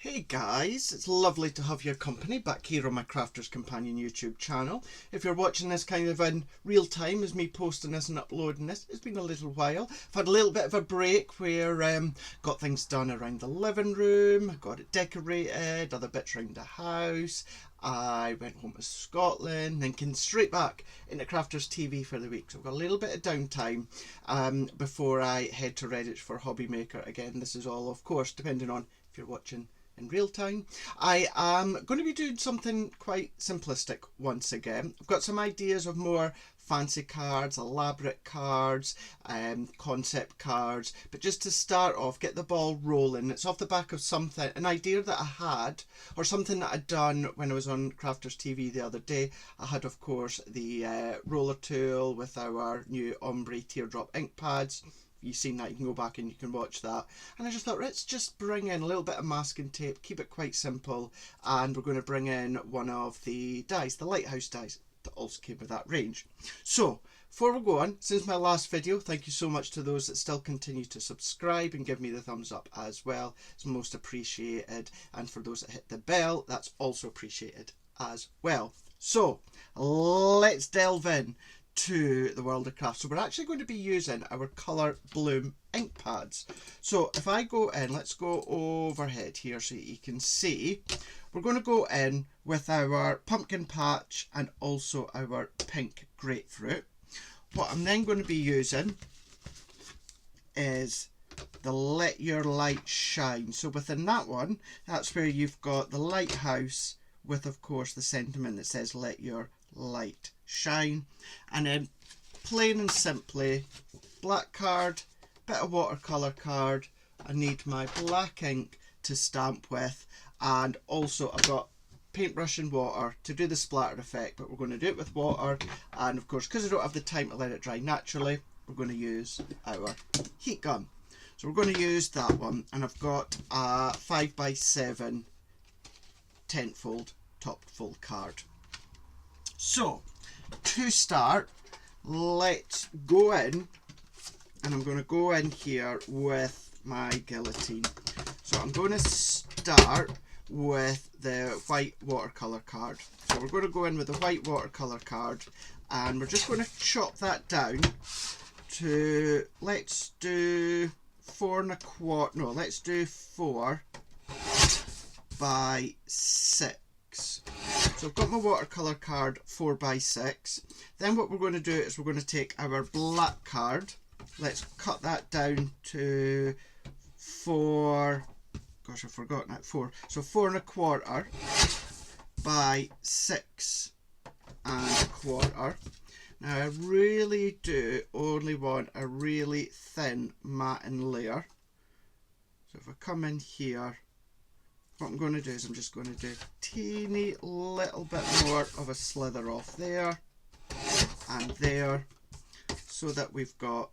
Hey guys, it's lovely to have your company back here on my Crafter's Companion YouTube channel. If you're watching this kind of in real time as me posting this and uploading this, it's been a little while. I've had a little bit of a break where got things done around the living room, got it decorated, other bits around the house. I went home to Scotland and came straight back into Crafter's TV for the week. So I've got a little bit of downtime before I head to Redditch for Hobby Maker again. This is all, of course, depending on if you're watching in real time. I am going to be doing something quite simplistic once again. I've got some ideas of more fancy cards, elaborate cards, concept cards, but just to start off, get the ball rolling. It's off the back of something, an idea that I had, or something that I'd done when I was on Crafter's TV the other day. I had, of course, the roller tool with our new ombre teardrop ink pads. You've seen that, you can go back and you can watch that. And I just thought, let's just bring in a little bit of masking tape, keep it quite simple, and we're going to bring in one of the dies, the lighthouse dies, that also came with that range. So, before we go on, since my last video, thank you so much to those that still continue to subscribe and give me the thumbs up as well. It's most appreciated. And for those that hit the bell, that's also appreciated as well. So, let's delve in to the world of craft. So we're actually going to be using our Colour Bloom ink pads. So if I go in, let's go overhead here so you can see, we're going to go in with our pumpkin patch and also our pink grapefruit. What I'm then going to be using is the Let Your Light Shine. So within that one, that's where you've got the lighthouse with, of course, the sentiment that says let your light shine. And then plain and simply, black card, bit of watercolour card. I need my black ink to stamp with, and also I've got paintbrush and water to do the splatter effect, but we're going to do it with water. And of course, because I don't have the time to let it dry naturally, we're going to use our heat gun. So we're going to use that one, and I've got a 5x7 10-fold top fold card. So to start, let's go in, and I'm going to go in here with my guillotine. So I'm going to start with the white watercolour card. So we're going to go in with the white watercolour card, and we're just going to chop that down to, let's do 4 1/4, no, let's do 4 by 6. So I've got my watercolour card 4 by 6. Then what we're going to do is we're going to take our black card. Let's cut that down to 4. Gosh, I've forgotten that. 4. So 4 1/4 by 6 1/4. Now I really do only want a really thin matting layer. So if I come in here, what I'm going to do is I'm just going to do a teeny little bit more of a slither off there and there, so that we've got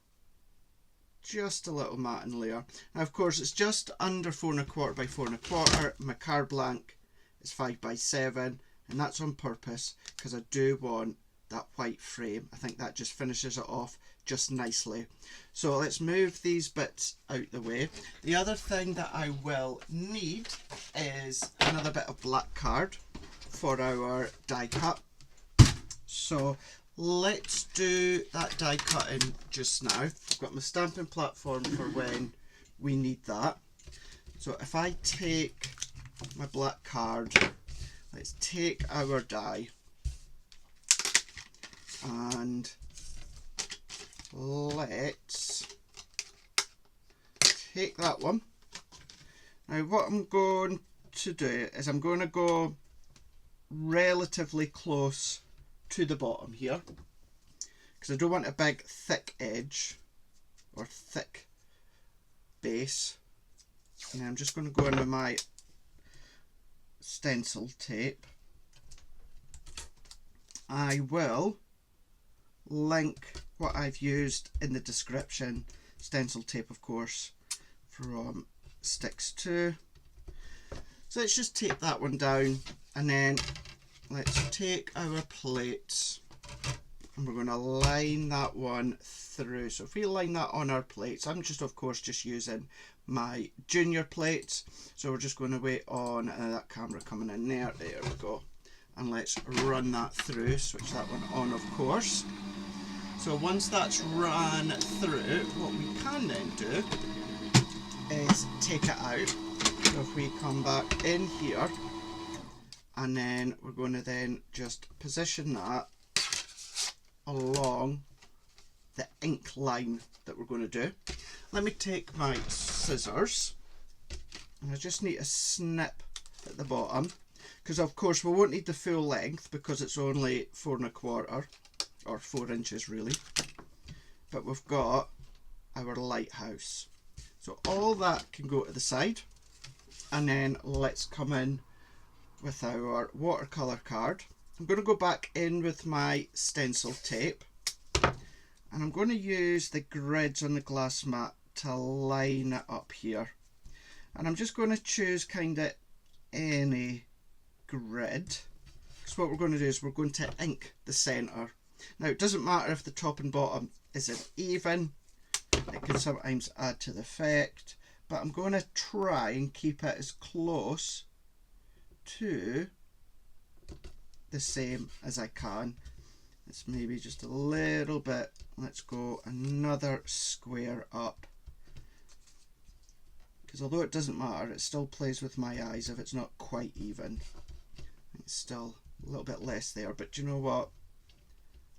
just a little matting layer. Now of course it's just under 4 1/4 by 4 1/4. My card blank is 5 by 7, and that's on purpose because I do want that white frame. I think that just finishes it off just nicely. So let's move these bits out the way. The other thing that I will need is another bit of black card for our die cut. So let's do that die cutting just now. I've got my stamping platform for when we need that. So if I take my black card, let's take our die and let's take that one. Now what I'm going to do is I'm going to go relatively close to the bottom here, because I don't want a big thick edge or thick base. And I'm just going to go in with my stencil tape. I will link what I've used in the description, stencil tape of course from Stix2. So let's just tape that one down, and then let's take our plates and we're going to line that one through. So if we line that on our plates, I'm just of course just using my junior plates, so we're just going to wait on that camera coming in there. There we go, and let's run that through. Switch that one on, of course. So once that's run through, what we can then do is take it out. So if we come back in here, and then we're going to then just position that along the ink line that we're going to do. Let me take my scissors, and I just need a snip at the bottom, because of course we won't need the full length because it's only 4 1/4 or 4 inches really, but we've got our lighthouse. So all that can go to the side, and then let's come in with our watercolour card. I'm going to go back in with my stencil tape, and I'm going to use the grids on the glass mat to line it up here, and I'm just going to choose kind of any grid, because what we're going to do is we're going to ink the centre. Now it doesn't matter if the top and bottom isn't even, it can sometimes add to the effect, but I'm going to try and keep it as close to the same as I can. It's maybe just a little bit, let's go another square up, because although it doesn't matter, it still plays with my eyes if it's not quite even. It's still a little bit less there, but you know what,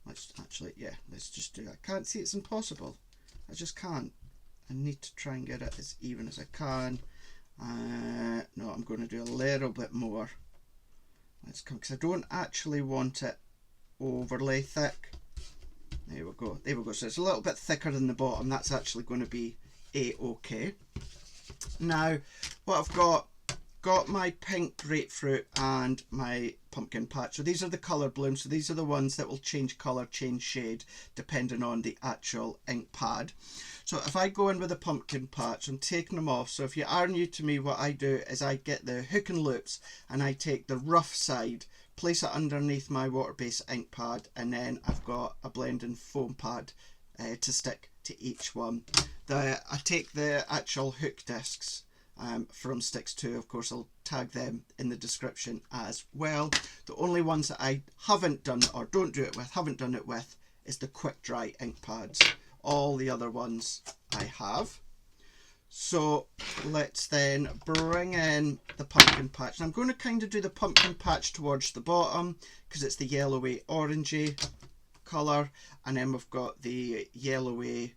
let's actually, yeah, let's just do that. I can't see, it's impossible, I just can't. I need to try and get it as even as I can. No, I'm going to do a little bit more. Let's come, because I don't actually want it overly thick. There we go, there we go. So it's a little bit thicker than the bottom. That's actually going to be a-okay. Now what I've got my pink grapefruit and my pumpkin patch. So these are the colour blooms. So these are the ones that will change colour, change shade depending on the actual ink pad. So if I go in with a pumpkin patch, I'm taking them off. So if you are new to me, what I do is I get the hook and loops, and I take the rough side, place it underneath my water-based ink pad, and then I've got a blending foam pad to stick to each one. I take the actual hook discs from Stix2, of course I'll tag them in the description as well. The only ones that I haven't done or don't do it with, haven't done it with, is the quick dry ink pads. All the other ones I have. So let's then bring in the pumpkin patch. And I'm going to kind of do the pumpkin patch towards the bottom because it's the yellowy orangey colour, and then we've got the yellowy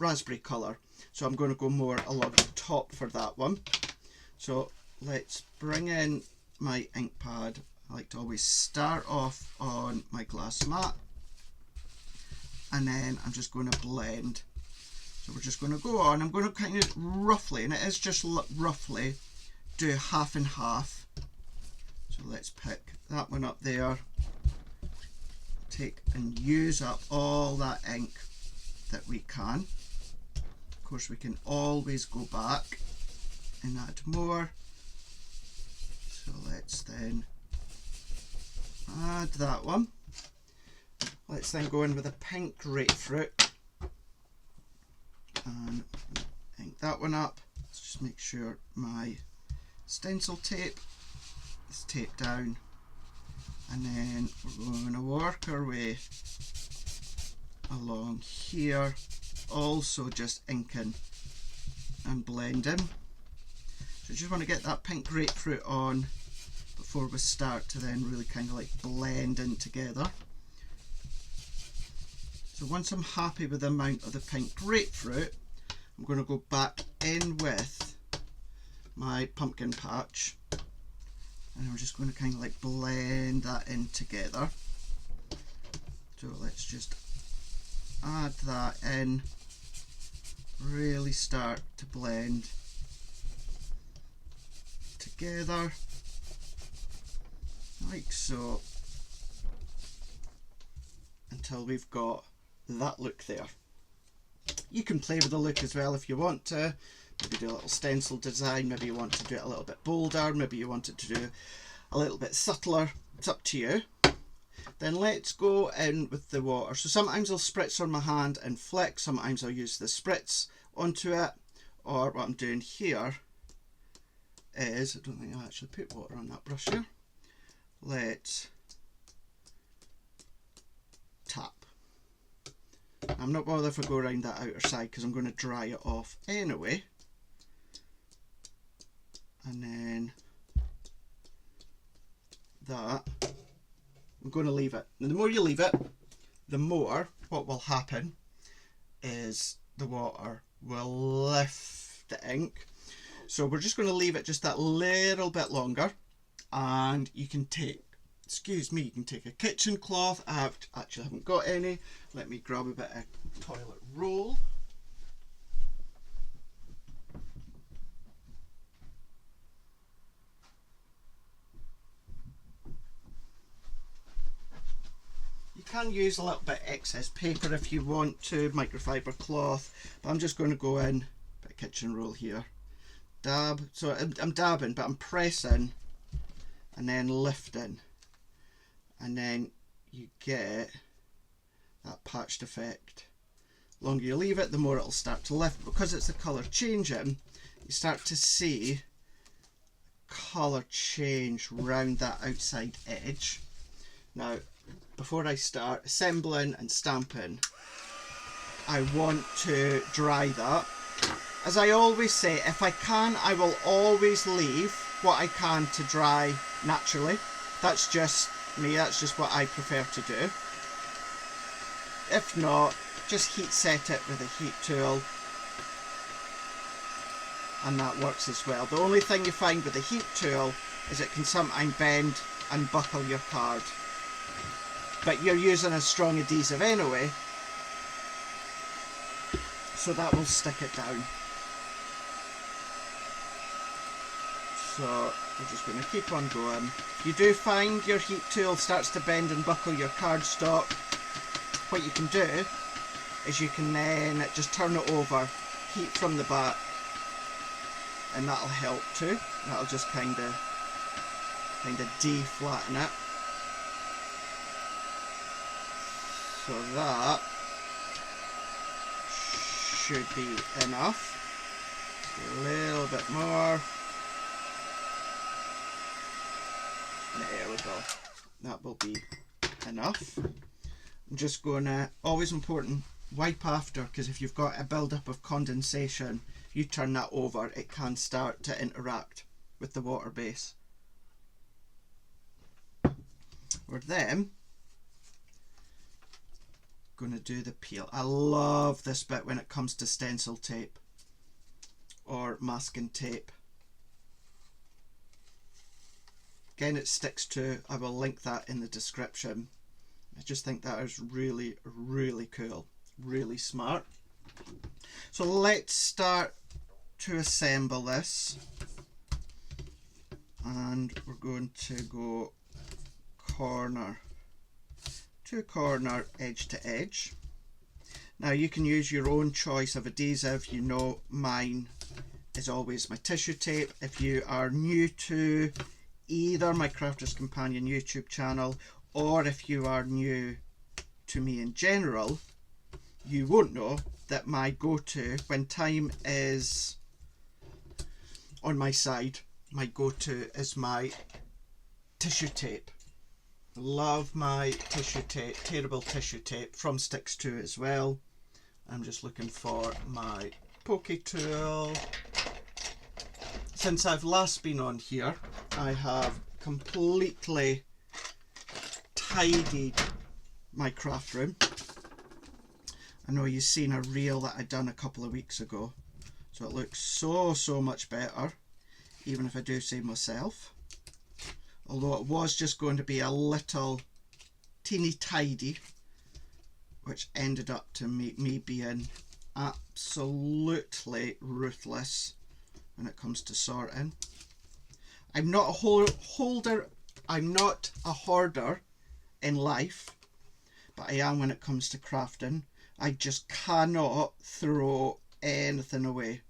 raspberry colour. So I'm going to go more along the top for that one. So let's bring in my ink pad. I like to always start off on my glass mat, and then I'm just going to blend. So we're just going to go on. I'm going to kind of roughly, and it is just roughly, do half and half. So let's pick that one up there. Take and use up all that ink that we can. Of course, we can always go back and add more. So let's then add that one. Let's then go in with a pink grapefruit and ink that one up. Let's just make sure my stencil tape is taped down, and then we're going to work our way along here, also just inking and blending. So just want to get that pink grapefruit on before we start to then really kind of like blend in together. So once I'm happy with the amount of the pink grapefruit, I'm going to go back in with my pumpkin patch, and I'm just going to kind of like blend that in together. So let's just add that in, really start to blend together like so, until we've got that look there. You can play with the look as well if you want to. Maybe do a little stencil design, maybe you want to do it a little bit bolder, maybe you want it to do a little bit subtler. It's up to you. Then let's go in with the water. So sometimes I'll spritz on my hand and flick, sometimes I'll use the spritz onto it, or what I'm doing here is, I don't think I actually put water on that brush here, let's tap. I'm not bothered if I go around that outer side because I'm going to dry it off anyway. And then that, I'm going to leave it. And the more you leave it, the more what will happen is the water will lift the ink. So we're just going to leave it just that little bit longer, and you can take, excuse me, you can take a kitchen cloth. I actually haven't got any. Let me grab a bit of toilet roll. You can use a little bit of excess paper if you want to, microfiber cloth, but I'm just going to go in, bit of kitchen roll here, dab, so I'm dabbing, but I'm pressing and then lifting, and then you get that patched effect. The longer you leave it, the more it'll start to lift. Because it's the colour changing, you start to see colour change round that outside edge. Now, before I start assembling and stamping, I want to dry that. As I always say, if I can, I will always leave what I can to dry naturally. That's just me, that's just what I prefer to do. If not, just heat set it with a heat tool, and that works as well. The only thing you find with a heat tool is it can sometimes bend and buckle your card. But you're using a strong adhesive anyway, so that will stick it down. So we're just going to keep on going. If you do find your heat tool starts to bend and buckle your cardstock, what you can do is you can then just turn it over, heat from the back, and that'll help too. That'll just kind of de-flatten it. So that should be enough. A little bit more. There we go. That will be enough. I'm just going to, always important, wipe after, because if you've got a build-up of condensation, if you turn that over, it can start to interact with the water base. We're then going to do the peel. I love this bit when it comes to stencil tape or masking tape. Again, it's Stix2. I will link that in the description. I just think that is really, really cool, really smart. So let's start to assemble this, and we're going to go corner to corner, edge to edge. Now you can use your own choice of adhesive. You know mine is always my tissue tape. If you are new to either my Crafter's Companion YouTube channel, or if you are new to me in general, you won't know that my go-to when time is on my side, my go-to is my tissue tape. Love my tissue tape, tearable tissue tape from Stix2 as well. I'm just looking for my pokey tool. Since I've last been on here, I have completely tidied my craft room. I know you've seen a reel that I done a couple of weeks ago, so it looks so much better, even if I do say myself. Although it was just going to be a little teeny tidy, which ended up to me being absolutely ruthless when it comes to sorting. I'm not a hoarder in life, but I am when it comes to crafting. I just cannot throw anything away.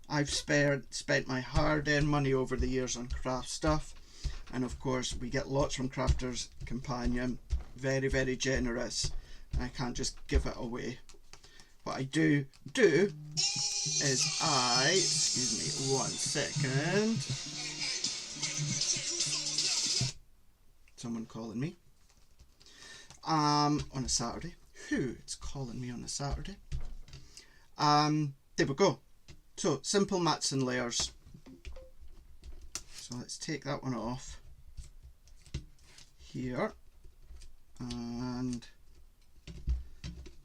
I've spent my hard-earned money over the years on craft stuff, and of course we get lots from Crafter's Companion. very, very generous, and I can't just give it away. What I do is excuse me 1 second, someone calling me on a Saturday. Who is calling me on a Saturday? There we go. So simple mats and layers. So let's take that one off here, and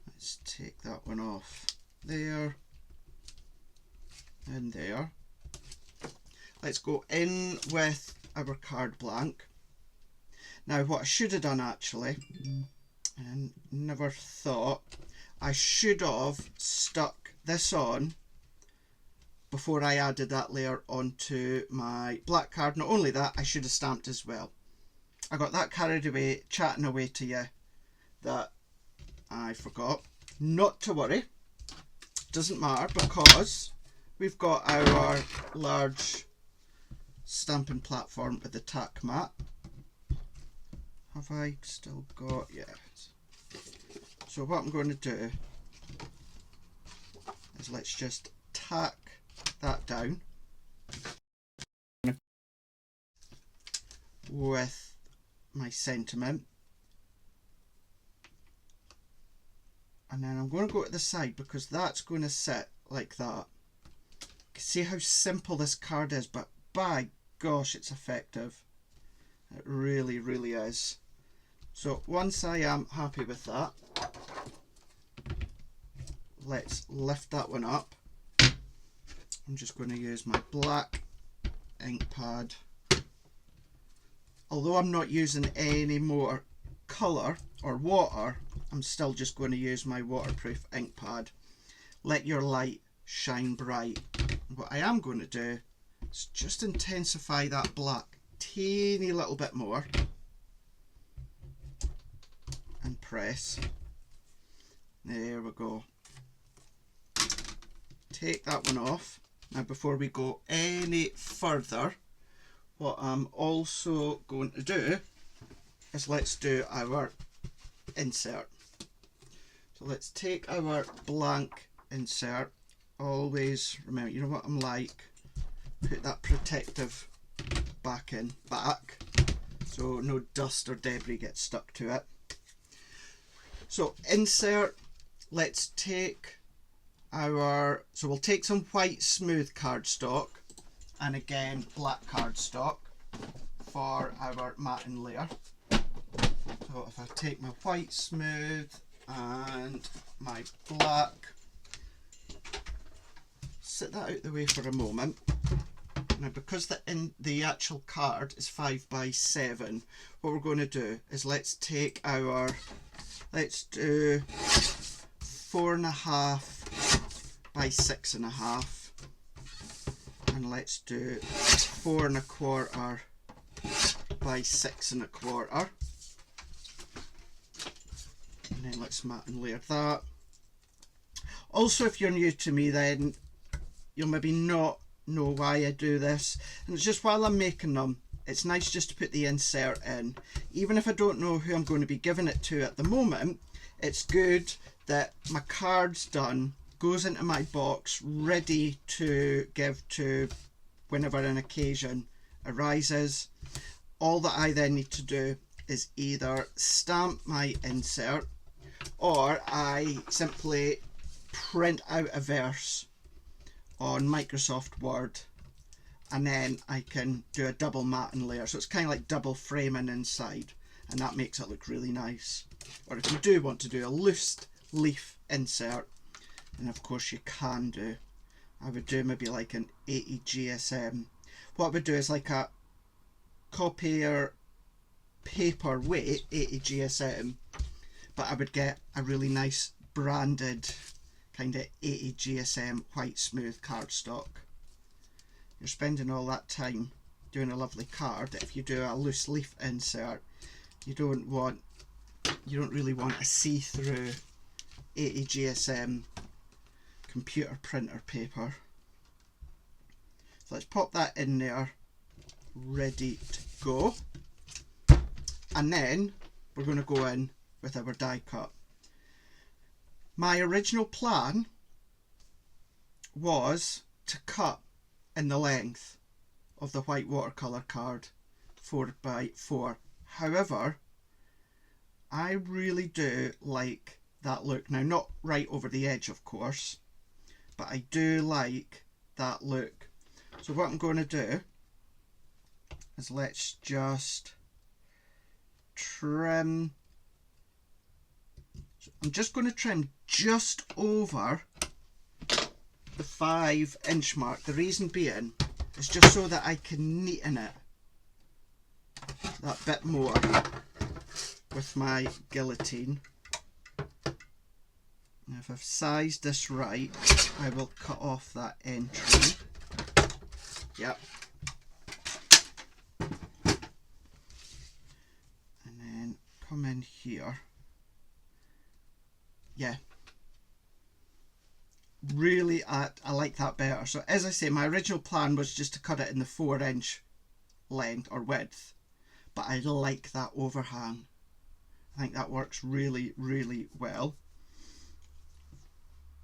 let's take that one off there and there. Let's go in with our card blank. Now what I should have done actually, and never thought, I should have stuck this on before I added that layer onto my black card. Not only that, I should have stamped as well. I got that carried away chatting away to you that I forgot. Not to worry, doesn't matter, because we've got our large stamping platform with the tack mat. Have I still got, yeah. So what I'm going to do is let's just tack that down with my sentiment, and then I'm going to go to the side because that's going to sit like that. See how simple this card is, but by gosh, it's effective. It really, really is. So once I am happy with that, let's lift that one up. I'm just going to use my black ink pad. Although I'm not using any more colour or water, I'm still just going to use my waterproof ink pad. Let your light shine bright. What I am going to do is just intensify that black teeny little bit more and press. There we go. Take that one off. Now before we go any further, what I'm also going to do is let's do our insert. So let's take our blank insert. Always remember, you know what I'm like, put that protective backing back so no dust or debris gets stuck to it. So insert, let's take our, so we'll take some white smooth cardstock and again black cardstock for our matting layer. So if I take my white smooth and my black, set that out the way for a moment. Now because the actual card is 5 by 7, what we're going to do is let's take our, let's do 4.5 by 6.5, and let's do 4.25 by 6.25, and then let's mat and layer that. Also, if you're new to me, then you'll maybe not know why I do this, and it's just while I'm making them, it's nice just to put the insert in. Even if I don't know who I'm going to be giving it to at the moment, it's good that my card's done, goes into my box ready to give to whenever an occasion arises. All that I then need to do is either stamp my insert or I simply print out a verse on Microsoft Word, and then I can do a double mat and layer, so it's kind of like double framing inside, and that makes it look really nice. Or if you do want to do a loose leaf insert, and of course you can do, I would do maybe like an 80 GSM. What I would do is like a copier paper weight 80 GSM, but I would get a really nice branded kind of 80 GSM white smooth cardstock. You're spending all that time doing a lovely card. If you do a loose leaf insert, you don't really want a see-through 80 GSM computer printer paper. So let's pop that in there, ready to go. And then we're going to go in with our die cut. My original plan was to cut in the length of the white watercolour card 4x4. However, I really do like that look. Now, not right over the edge, of course, but I do like that look. So what I'm going to do is let's just trim. I'm just going to trim just over the 5-inch mark. The reason being is just so that I can neaten it that bit more with my guillotine. Now if I've sized this right, I will cut off that entry. Yep. And then come in here. Yeah. Really, I like that better. So as I say, my original plan was just to cut it in the 4-inch length or width, but I like that overhang. I think that works really, really well.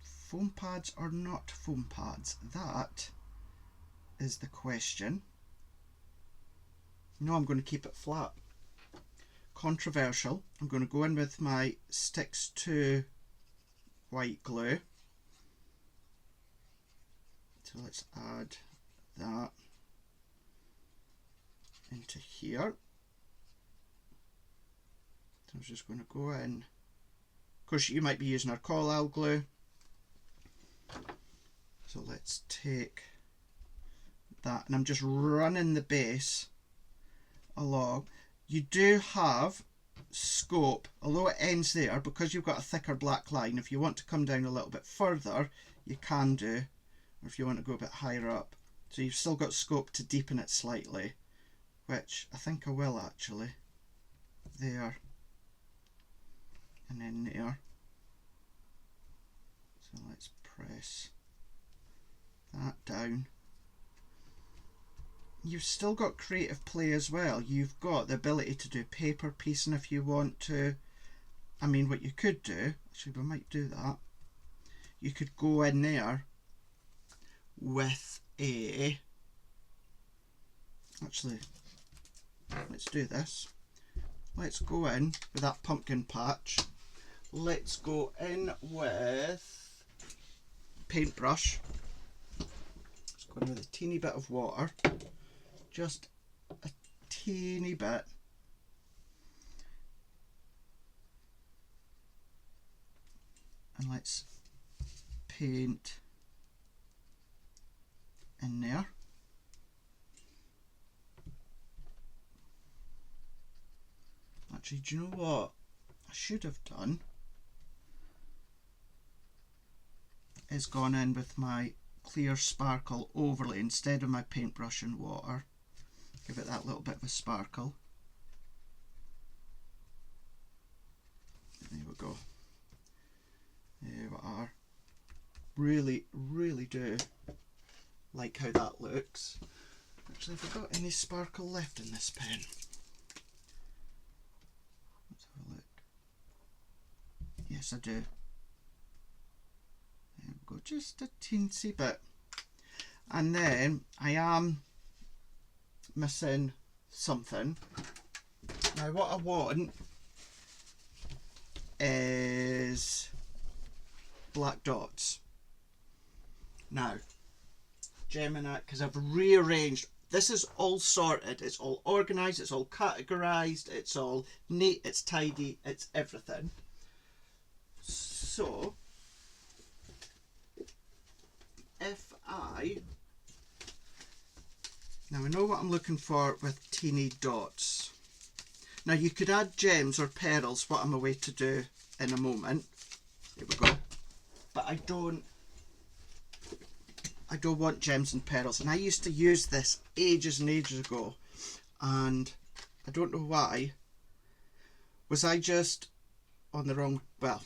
Foam pads or not foam pads? That is the question. No, I'm going to keep it flat. Controversial. I'm going to go in with my Stix2 white glue. So let's add that into here. So I'm just going to go in. Of course, you might be using our Collal glue. So let's take that, and I'm just running the base along. You do have scope, although it ends there, because you've got a thicker black line. If you want to come down a little bit further, you can do, or if you want to go a bit higher up. So you've still got scope to deepen it slightly, which I think I will actually. There. And then there. So let's press that down. You've still got creative play as well. You've got the ability to do paper piecing if you want to. I mean, what you could do, actually we might do that, you could go in there with a, actually let's do this, let's go in with that pumpkin patch, let's go in with paintbrush, let's go in with a teeny bit of water, just a teeny bit, and let's paint in there. Actually, do you know what I should have done is gone in with my clear sparkle overlay instead of my paintbrush and water. Give it that little bit of a sparkle. There we go. There we are. Really, really do like how that looks. Actually, have I got any sparkle left in this pen? Let's have a look. Yes, I do. There we go, just a teensy bit. And then I am missing something. Now what I want is black dots. Now, Gemini, because I've rearranged, this is all sorted, it's all organised, it's all categorised, it's all neat, it's tidy, it's everything. So, if now I know what I'm looking for with teeny dots. Now you could add gems or pearls, what I'm away to do in a moment. Here we go. But I don't want gems and pearls, and I used to use this ages and ages ago, and I don't know why. Was I just on the wrong, well,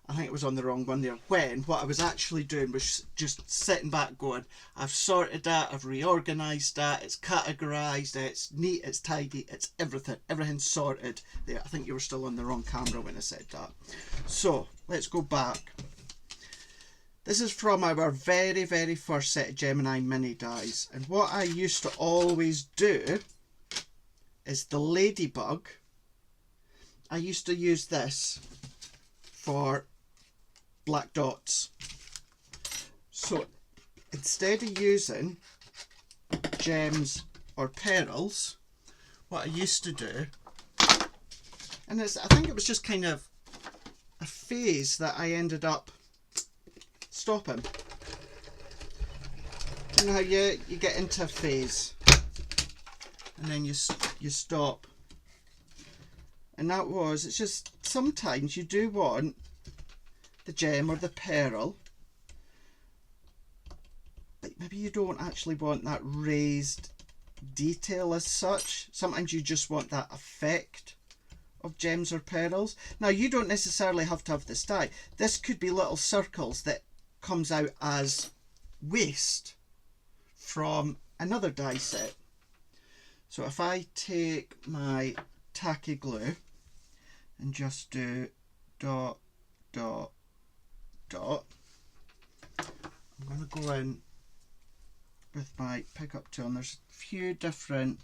I think it was on the wrong one there, when what I was actually doing was just sitting back going, I've sorted that, I've reorganised that, it's categorised, it's neat, it's tidy, it's everything, everything's sorted there. I think you were still on the wrong camera when I said that. So let's go back. This is from our very, very first set of Gemini mini dies, and what I used to always do is the ladybug. I used to use this for black dots. So instead of using gems or pearls, what I used to do, and I think it was just kind of a phase that I ended up stopping. You know how you get into a phase and then you stop, and that was, it's just sometimes you do want the gem or the pearl, but maybe you don't actually want that raised detail as such. Sometimes you just want that effect of gems or pearls. Now you don't necessarily have to have this die. This could be little circles that comes out as waste from another die set. So if I take my tacky glue and just do dot, dot, dot, I'm going to go in with my pickup tool, and there's a few different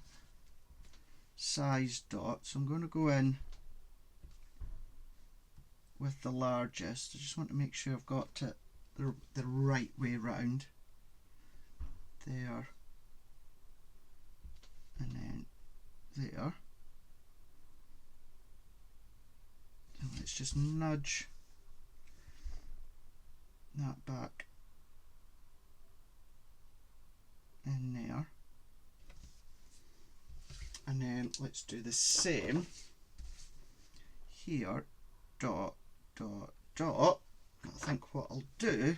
size dots. I'm going to go in with the largest. I just want to make sure I've got it the right way round. There, and then there. And let's just nudge that back in there, and then let's do the same here. Dot, dot, dot. I think what I'll do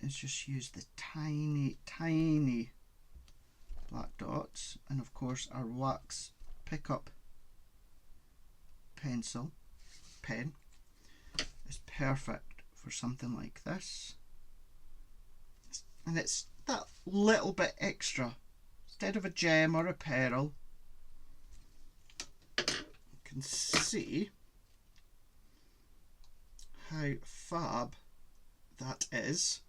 is just use the tiny, tiny black dots, and of course our wax pickup pen is perfect for something like this, and it's that little bit extra. Instead of a gem or a pearl, you can see how fab that is.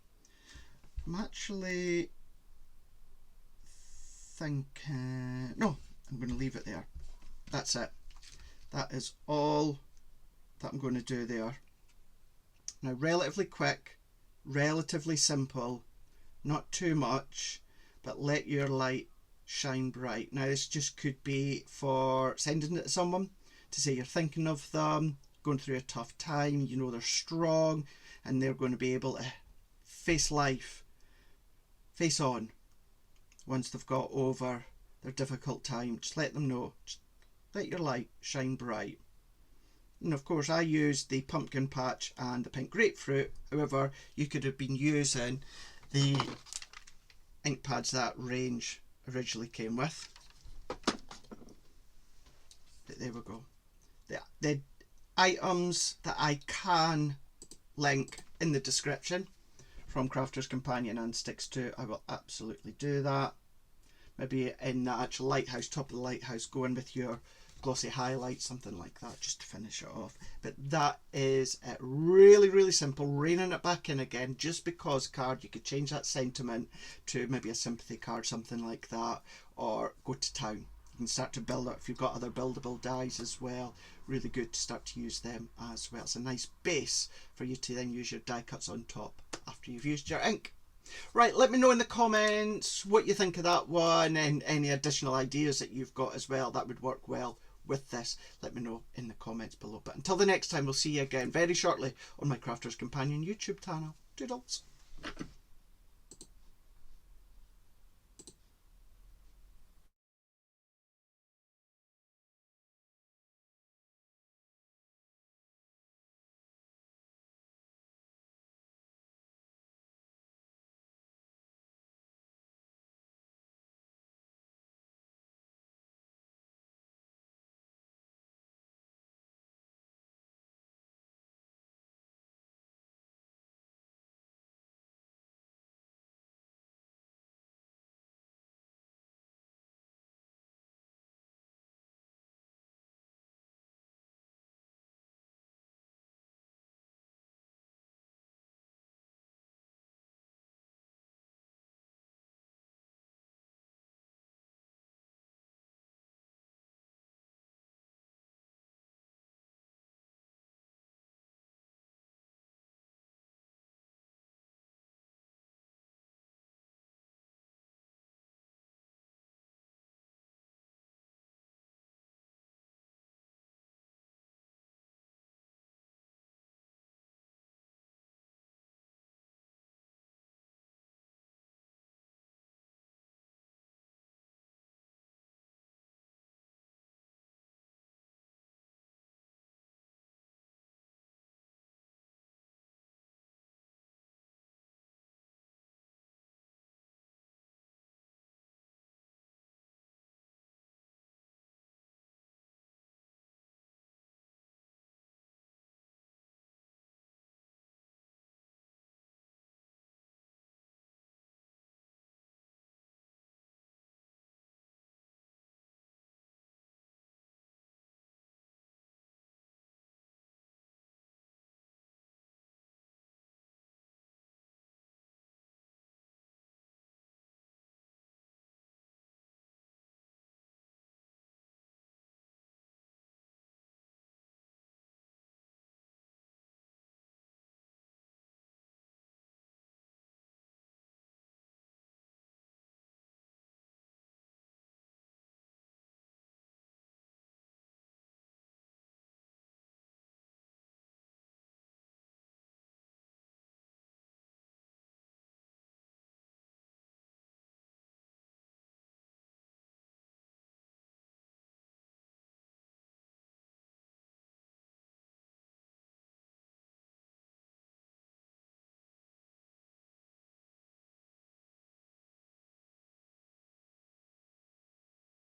I'm actually thinking, no, I'm going to leave it there. That's it. That is all that I'm going to do there. Now, relatively quick, relatively simple, not too much, but let your light shine bright. Now, this just could be for sending it to someone to say you're thinking of them, going through a tough time, you know they're strong and they're going to be able to face life, face on, once they've got over their difficult time. Just let them know, just let your light shine bright. And of course I used the pumpkin patch and the pink grapefruit. However, you could have been using the ink pads that range originally came with. But there we go. The items that I can link in the description from Crafter's Companion and Stix2, I will absolutely do that. Maybe in the actual lighthouse, top of the lighthouse, go in with your glossy highlight, something like that, just to finish it off. But that is it. Really, really simple. Reining it back in again, just because card, you could change that sentiment to maybe a sympathy card, something like that, or go to town. You can start to build it if you've got other buildable dies as well. Really good to start to use them as well. It's a nice base for you to then use your die cuts on top after you've used your ink. Right, let me know in the comments what you think of that one and any additional ideas that you've got as well that would work well with this. Let me know in the comments below. But until the next time, we'll see you again very shortly on my Crafter's Companion YouTube channel. Doodles.